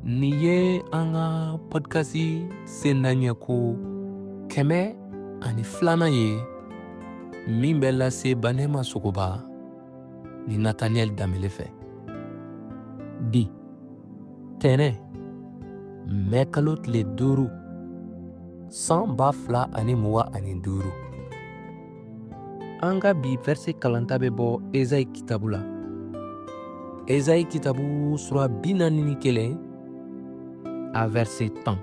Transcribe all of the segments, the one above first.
Nin ye an ka podcast sendaɲɛ ko 102 ye min bɛ lase Banɛma Sogoba ni Nathaniel Danbele fɛ. Bi tɛnɛ mɛ kalo tile 5 san 2025 an ka bi verset kalanta bɛ bɔ Ezayi kitabu la. Ezayi kitabu sura 41 a verset 10.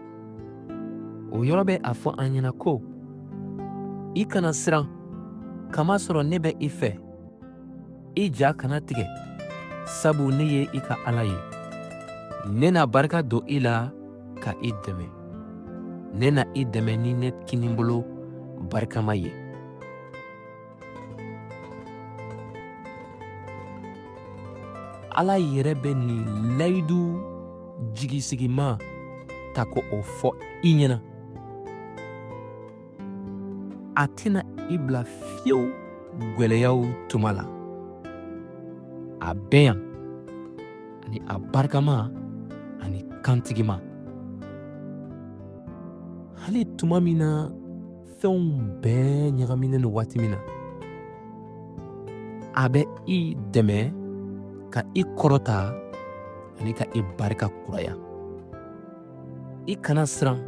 O yɔrɔ bɛ a fɔ an ɲɛna ko i kana siran, kamasɔrɔ ne bɛ i fɛ. I ja kana tigɛ, sabu ne ye i ka Ala ye. Ne na barika don i la ka i dɛmɛ. Ne na i dɛmɛ ni ne kinibolo barikama ye. Ala yɛrɛ bɛ nin layidu jigisigima ta ko o fɔ i ɲɛna. A tɛna i bila fiyewu gwɛlɛyaw tuma la. A bɛ yan ani a barikama ani kantigima. Hali tuma min na fɛnw bɛɛ ɲagaminen don waati min na, a bɛ i dɛmɛ ka i kɔrɔta ani ka i barika kuraya. I kana siran,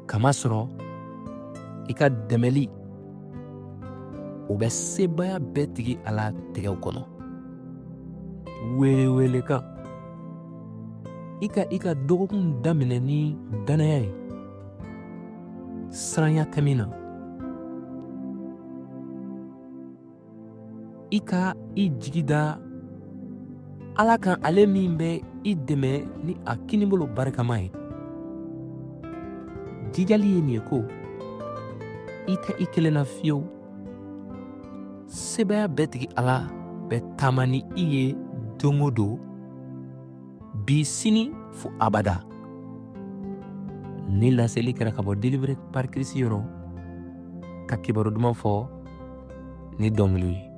kamasɔrɔ i ka dɛmɛli o bɛ sebaya bɛɛ tigi Ala tɛgɛw kɔnɔ. Welewelekan, i ka dɔgɔkun daminɛ ni danaya ye. Siranya tɛ min na. I ka i jigi da Ala kan, ale min bɛ i dɛmɛ ni a kinibolo barikama ye. Jijali ye nin ye ko i tɛ i kelen na fiyewu. Sebaya bɛɛ tigi Ala bɛ taama ni i ye don o don, bi sini fo abada. Ni laseli kɛra ka bɔ Délivré par Christ yɔrɔ, ka kibaru duman fɔ ni dɔnkiliw ye.